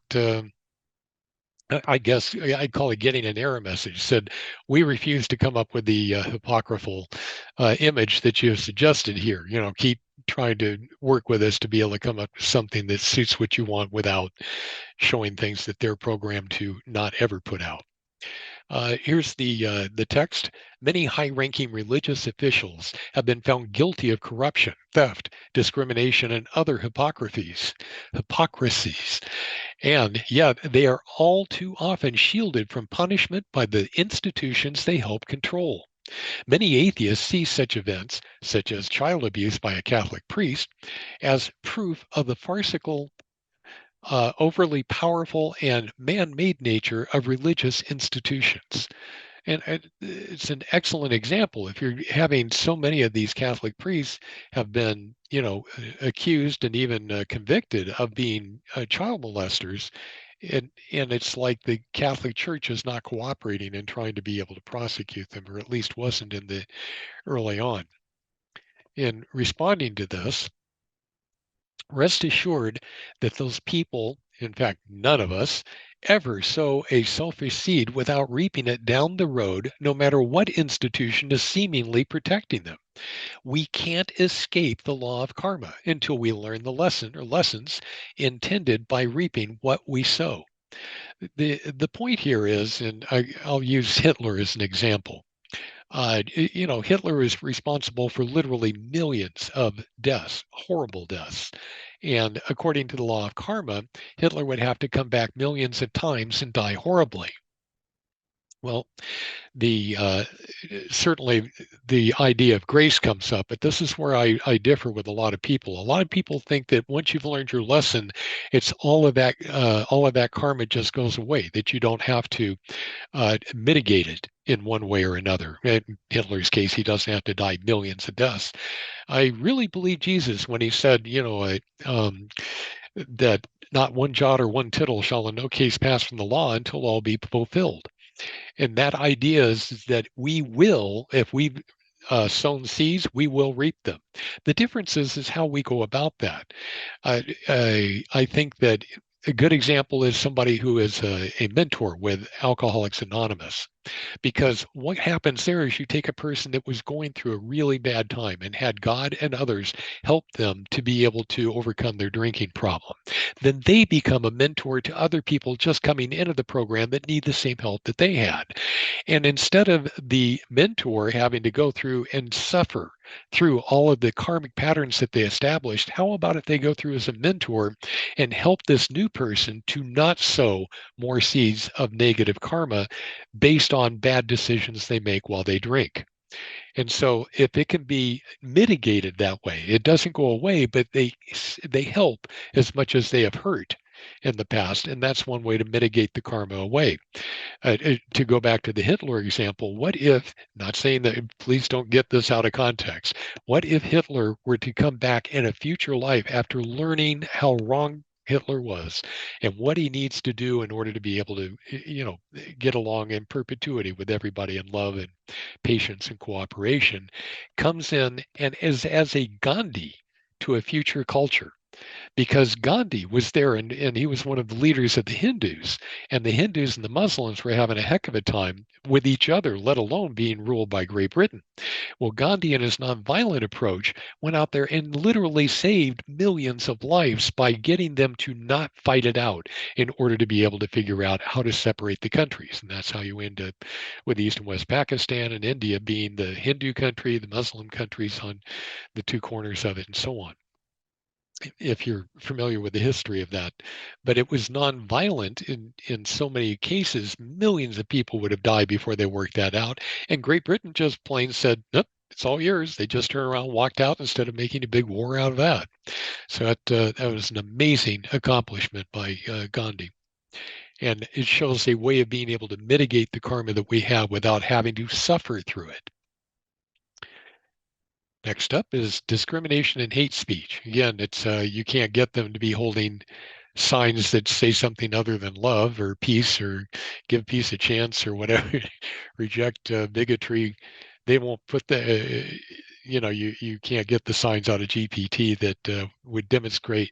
I guess I'd call it getting an error message. Said, we refuse to come up with the apocryphal image that you have suggested here. Keep trying to work with us to be able to come up with something that suits what you want without showing things that they're programmed to not ever put out. Here's the text. Many high-ranking religious officials have been found guilty of corruption, theft, discrimination, and other hypocrisies. And yet they are all too often shielded from punishment by the institutions they help control. Many atheists see such events, such as child abuse by a Catholic priest, as proof of the farcical, overly powerful, and man made nature of religious institutions. And it's an excellent example. If you're having so many of these Catholic priests have been, accused and even convicted of being child molesters, and it's like the Catholic Church is not cooperating in trying to be able to prosecute them, or at least wasn't in the early on. In responding to this, rest assured that those people, in fact, none of us, ever sow a selfish seed without reaping it down the road, no matter what institution is seemingly protecting them. We can't escape the law of karma until we learn the lesson or lessons intended by reaping what we sow. The point here is, and I'll use Hitler as an example. Hitler is responsible for literally millions of deaths, horrible deaths. And according to the law of karma, Hitler would have to come back millions of times and die horribly. Well, the certainly the idea of grace comes up, but this is where I differ with a lot of people. A lot of people think that once you've learned your lesson, it's all of that karma just goes away, that you don't have to mitigate it in one way or another. In Hitler's case, he doesn't have to die millions of deaths. I really believe Jesus when he said, that not one jot or one tittle shall in no case pass from the law until all be fulfilled. And that idea is that we will, if we've sown seeds, we will reap them. The difference is how we go about that. I think that a good example is somebody who is a mentor with Alcoholics Anonymous. Because what happens there is you take a person that was going through a really bad time and had God and others help them to be able to overcome their drinking problem. Then they become a mentor to other people just coming into the program that need the same help that they had. And instead of the mentor having to go through and suffer through all of the karmic patterns that they established, how about if they go through as a mentor and help this new person to not sow more seeds of negative karma based on bad decisions they make while they drink. And so if it can be mitigated that way, it doesn't go away, but they help as much as they have hurt in the past. And that's one way to mitigate the karma away. To go back to the Hitler example, what if, not saying that, please don't get this out of context, what if Hitler were to come back in a future life after learning how wrong Hitler was and what he needs to do in order to be able to, get along in perpetuity with everybody in love and patience and cooperation, comes in and is as a Gandhi to a future culture, because Gandhi was there and he was one of the leaders of the Hindus, and the Hindus and the Muslims were having a heck of a time with each other, let alone being ruled by Great Britain. Well, Gandhi and his nonviolent approach went out there and literally saved millions of lives by getting them to not fight it out in order to be able to figure out how to separate the countries. And that's how you end up with East and West Pakistan and India being the Hindu country, the Muslim countries on the two corners of it, and so on, if you're familiar with the history of that. But it was nonviolent in so many cases. Millions of people would have died before they worked that out. And Great Britain just plain said, nope, it's all yours. They just turned around and walked out instead of making a big war out of that. So that was an amazing accomplishment by Gandhi. And it shows a way of being able to mitigate the karma that we have without having to suffer through it. Next up is discrimination and hate speech. Again, it's you can't get them to be holding signs that say something other than love or peace or give peace a chance or whatever. Reject bigotry. They won't put you can't get the signs out of GPT that would demonstrate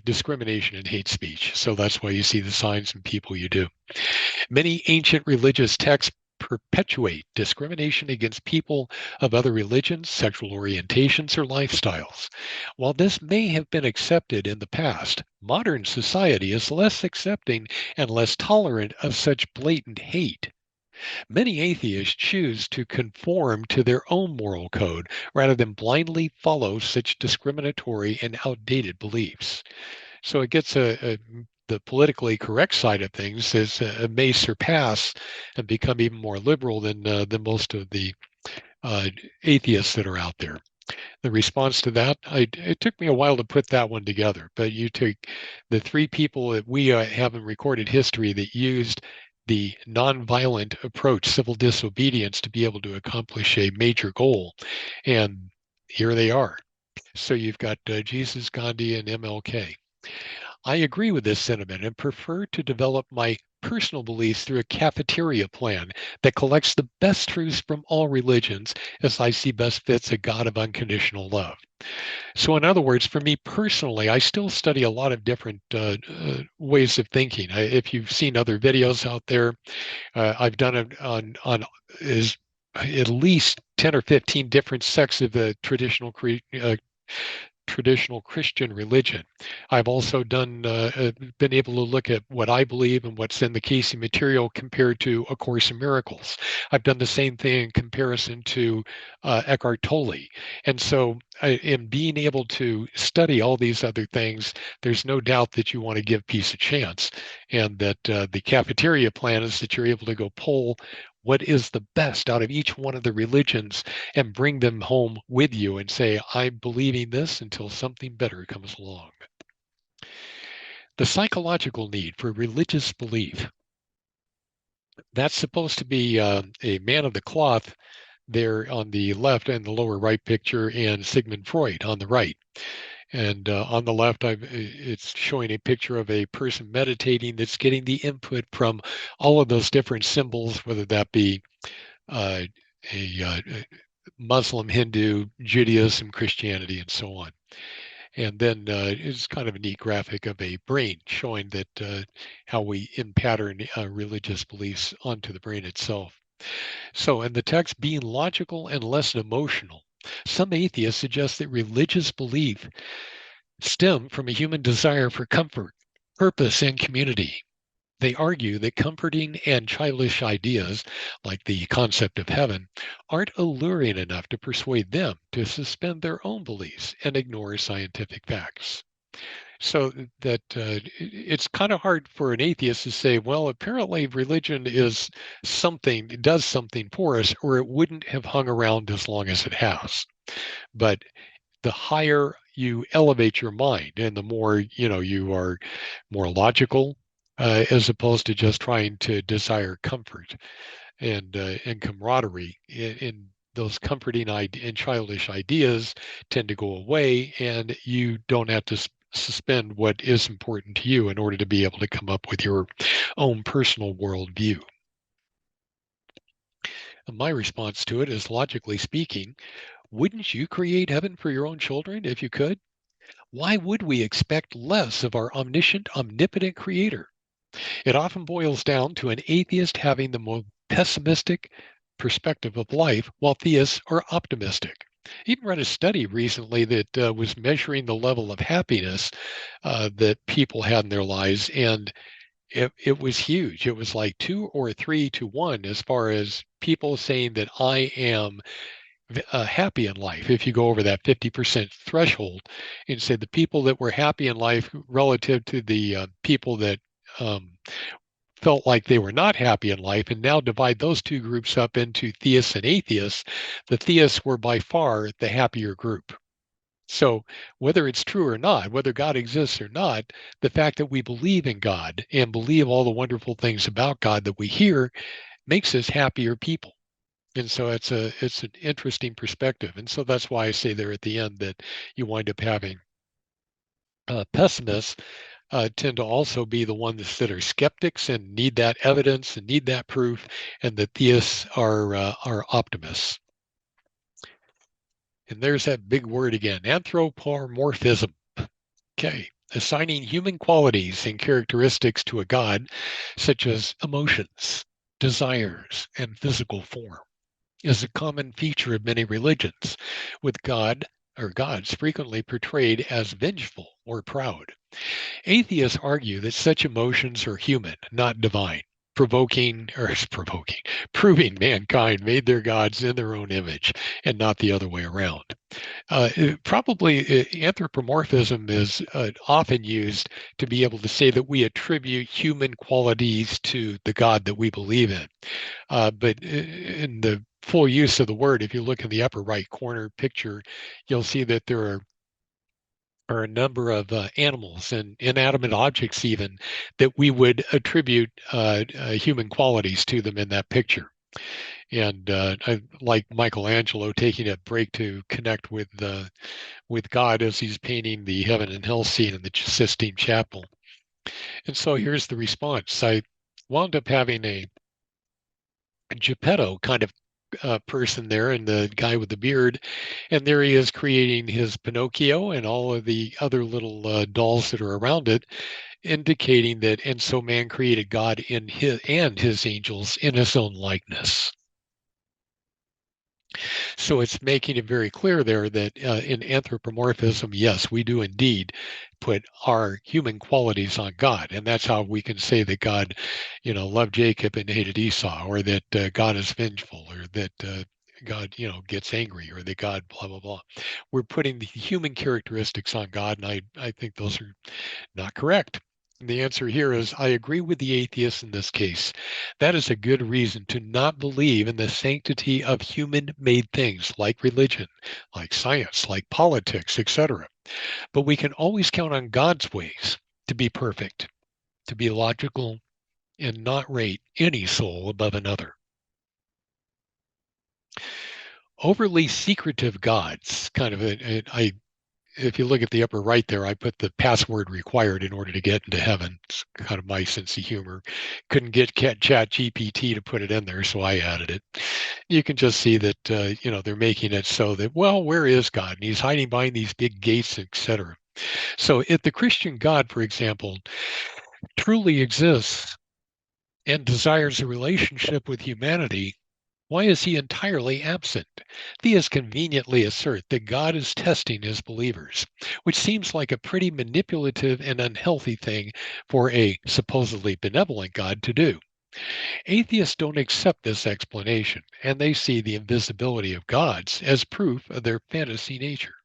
discrimination and hate speech. So that's why you see the signs in people you do. Many ancient religious texts perpetuate discrimination against people of other religions, sexual orientations, or lifestyles. While this may have been accepted in the past, modern society is less accepting and less tolerant of such blatant hate. Many atheists choose to conform to their own moral code rather than blindly follow such discriminatory and outdated beliefs. So it gets the politically correct side of things may surpass and become even more liberal than most of the atheists that are out there. The response to that, it took me a while to put that one together, but you take the three people that we have in recorded history that used the nonviolent approach, civil disobedience, to be able to accomplish a major goal, and here they are. So you've got Jesus, Gandhi, and MLK. I agree with this sentiment and prefer to develop my personal beliefs through a cafeteria plan that collects the best truths from all religions as I see best fits a God of unconditional love. So in other words, for me personally, I still study a lot of different ways of thinking. If you've seen other videos out there, I've done it on is at least 10 or 15 different sects of the traditional Christian religion. I've also been able to look at what I believe and what's in the Casey material compared to A Course in Miracles. I've done the same thing in comparison to Eckhart Tolle. And so in being able to study all these other things, there's no doubt that you want to give peace a chance, and that the cafeteria plan is that you're able to go pull what is the best out of each one of the religions and bring them home with you and say, I'm believing this until something better comes along. The psychological need for religious belief. That's supposed to be a man of the cloth there on the left and the lower right picture, and Sigmund Freud on the right. And on the left, it's showing a picture of a person meditating that's getting the input from all of those different symbols, whether that be a Muslim, Hindu, Judaism, Christianity, and so on. And then it's kind of a neat graphic of a brain showing that how we pattern religious beliefs onto the brain itself. So in the text, being logical and less emotional, some atheists suggest that religious belief stem from a human desire for comfort, purpose, and community. They argue that comforting and childish ideas, like the concept of heaven, aren't alluring enough to persuade them to suspend their own beliefs and ignore scientific facts. So that it's kind of hard for an atheist to say, well, apparently religion is something, it does something for us, or it wouldn't have hung around as long as it has. But the higher you elevate your mind and the more, you are more logical, as opposed to just trying to desire comfort and camaraderie, in those comforting and childish ideas tend to go away, and you don't have to suspend what is important to you in order to be able to come up with your own personal worldview. And my response to it is, logically speaking, wouldn't you create heaven for your own children if you could? Why would we expect less of our omniscient, omnipotent creator? It often boils down to an atheist having the more pessimistic perspective of life, while theists are optimistic. I even read a study recently that was measuring the level of happiness that people had in their lives, and it was huge. It was like 2 or 3 to 1 as far as people saying that I am happy in life. If you go over that 50% threshold and say the people that were happy in life relative to the people that um, felt like they were not happy in life, and now divide those two groups up into theists and atheists, the theists were by far the happier group. So, whether it's true or not, whether God exists or not, the fact that we believe in God and believe all the wonderful things about God that we hear makes us happier people. And so it's an interesting perspective. And so that's why I say there at the end that you wind up having pessimists tend to also be the ones that are skeptics and need that evidence and need that proof, and the theists are optimists. And there's that big word again, anthropomorphism. Okay, assigning human qualities and characteristics to a god, such as emotions, desires, and physical form, is a common feature of many religions, with God or gods frequently portrayed as vengeful or proud. Atheists argue that such emotions are human, not divine, proving mankind made their gods in their own image and not the other way around. Probably anthropomorphism is often used to be able to say that we attribute human qualities to the God that we believe in. But in the full use of the word, if you look in the upper right corner picture, you'll see that there are a number of animals and inanimate objects even that we would attribute human qualities to them in that picture. And I like Michelangelo taking a break to connect with God as he's painting the heaven and hell scene in the Sistine Chapel. And so here's the response. I wound up having a Geppetto kind of person there, and the guy with the beard, and there he is creating his Pinocchio and all of the other little dolls that are around it, indicating that, and so man created God in his angels in his own likeness. So it's making it very clear there that in anthropomorphism, yes, we do indeed put our human qualities on God, and that's how we can say that God, loved Jacob and hated Esau, or that God is vengeful, or that God, gets angry, or that God, blah blah blah. We're putting the human characteristics on God, and I think those are not correct. The answer here is I agree with the atheist in this case. That is a good reason to not believe in the sanctity of human made things like religion, like science, like politics, etc. But we can always count on God's ways to be perfect, to be logical, and not rate any soul above another. Overly secretive gods, kind of if you look at the upper right there, I put the password required in order to get into heaven. It's kind of my sense of humor. Couldn't get Chat GPT to put it in there, so I added it. You can just see that they're making it so that, well, where is God? And he's hiding behind these big gates, etc. So if the Christian God, for example, truly exists and desires a relationship with humanity, why is he entirely absent? Theists conveniently assert that God is testing his believers, which seems like a pretty manipulative and unhealthy thing for a supposedly benevolent God to do. Atheists don't accept this explanation, and they see the invisibility of gods as proof of their fantasy nature.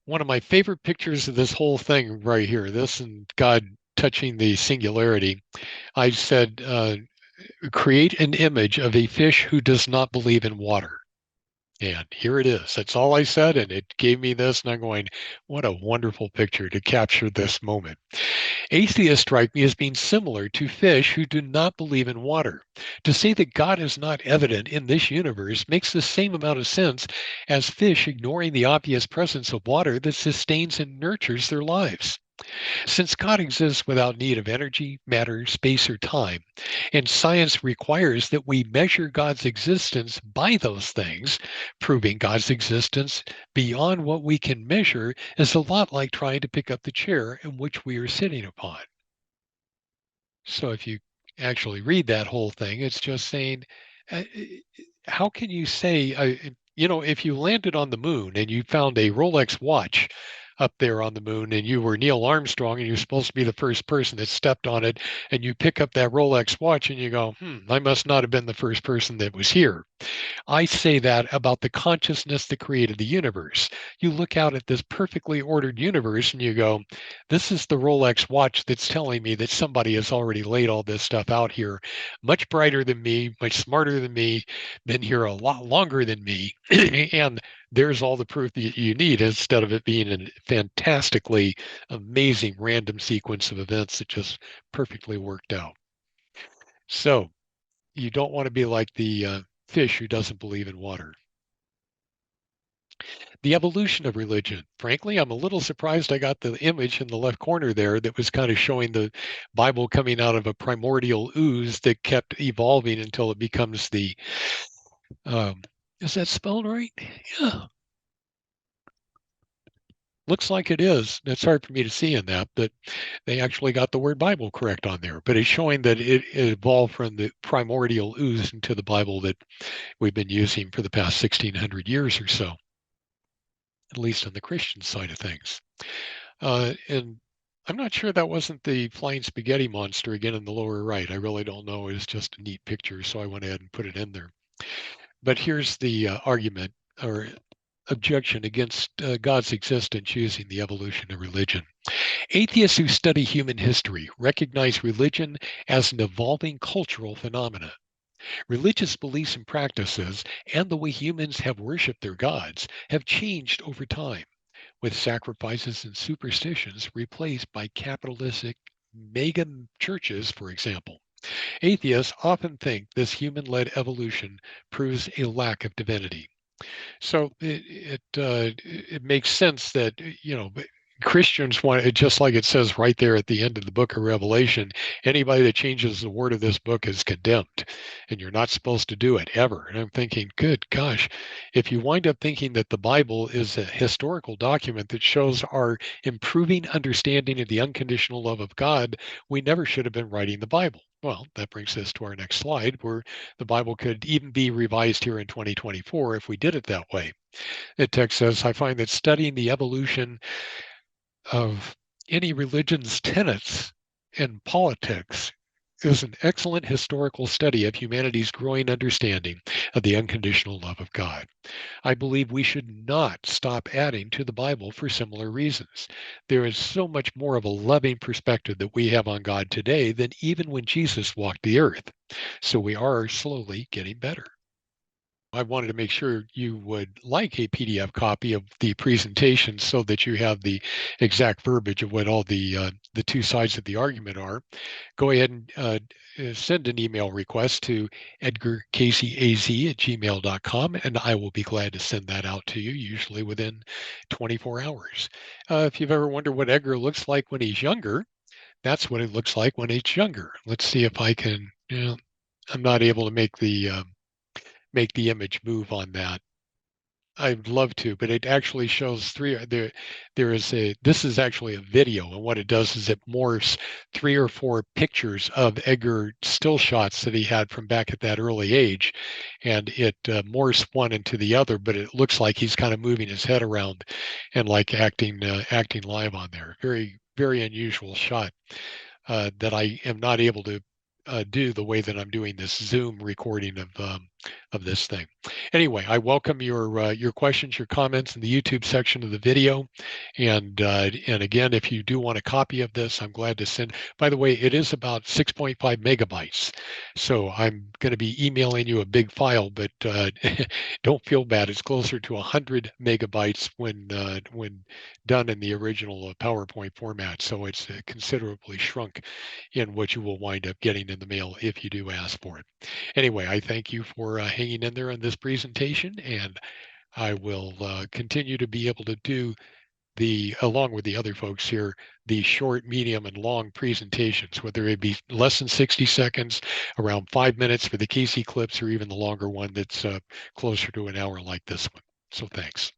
One of my favorite pictures of this whole thing right here, this and God touching the singularity. I said, create an image of a fish who does not believe in water. And here it is. That's all I said. And it gave me this. And I'm going, what a wonderful picture to capture this moment. Atheists strike me as being similar to fish who do not believe in water. To say that God is not evident in this universe makes the same amount of sense as fish ignoring the obvious presence of water that sustains and nurtures their lives. Since God exists without need of energy, matter, space, or time, and science requires that we measure God's existence by those things, proving God's existence beyond what we can measure is a lot like trying to pick up the chair in which we are sitting upon. So if you actually read that whole thing, it's just saying, how can you say, if you landed on the moon and you found a Rolex watch up there on the moon and you were Neil Armstrong and you're supposed to be the first person that stepped on it and you pick up that Rolex watch and you go, I must not have been the first person that was here. I say that about the consciousness that created the universe. You look out at this perfectly ordered universe and you go, this is the Rolex watch that's telling me that somebody has already laid all this stuff out here, much brighter than me, much smarter than me, been here a lot longer than me. And there's all the proof that you need instead of it being a fantastically amazing random sequence of events that just perfectly worked out. So you don't want to be like the fish who doesn't believe in water. The evolution of religion. Frankly, I'm a little surprised I got the image in the left corner there that was kind of showing the Bible coming out of a primordial ooze that kept evolving until it becomes the, um, is that spelled right? Yeah, looks like it is. It's hard for me to see in that, but they actually got the word Bible correct on there. But it's showing that it evolved from the primordial ooze into the Bible that we've been using for the past 1600 years or so, at least on the Christian side of things. And I'm not sure that wasn't the flying spaghetti monster again in the lower right. I really don't know. It's just a neat picture, so I went ahead and put it in there. But here's the argument or objection against God's existence using the evolution of religion. Atheists who study human history recognize religion as an evolving cultural phenomenon. Religious beliefs and practices and the way humans have worshiped their gods have changed over time, with sacrifices and superstitions replaced by capitalistic mega churches, for example. Atheists often think this human led evolution proves a lack of divinity. So it makes sense that Christians want it, just like it says right there at the end of the book of Revelation. Anybody that changes the word of this book is condemned, and you're not supposed to do it ever. And I'm thinking, good gosh, if you wind up thinking that the Bible is a historical document that shows our improving understanding of the unconditional love of God, we never should have been writing the Bible. Well, that brings us to our next slide, where the Bible could even be revised here in 2024 if we did it that way. The text says, I find that studying the evolution of any religion's tenets in politics is an excellent historical study of humanity's growing understanding of the unconditional love of God. I believe we should not stop adding to the Bible for similar reasons. There is so much more of a loving perspective that we have on God today than even when Jesus walked the earth. So we are slowly getting better. I wanted to make sure you would like a PDF copy of the presentation so that you have the exact verbiage of what all the two sides of the argument are. Go ahead and send an email request to edgarcaseyaz@gmail.com, and I will be glad to send that out to you, usually within 24 hours. If you've ever wondered what Edgar looks like when he's younger, that's what it looks like when he's younger. Let's see if I can, I'm not able to make the image move on that. I'd love to, but it actually shows this is actually a video, and what it does is it morphs 3 or 4 pictures of Edgar still shots that he had from back at that early age, and it morphs one into the other, but it looks like he's kind of moving his head around and like acting live on there. Very, very unusual shot that I am not able to do the way that I'm doing this Zoom recording of of this thing. Anyway, I welcome your questions, your comments in the YouTube section of the video, and again, if you do want a copy of this, I'm glad to send. By the way, it is about 6.5 megabytes, so I'm going to be emailing you a big file, but don't feel bad. It's closer to 100 megabytes when done in the original PowerPoint format, so it's considerably shrunk in what you will wind up getting in the mail if you do ask for it. Anyway, I thank you for hanging in there on this presentation, and I will continue to be able to do along with the other folks here, the short, medium, and long presentations, whether it be less than 60 seconds, around 5 minutes for the Casey clips, or even the longer one that's closer to an hour like this one. So thanks.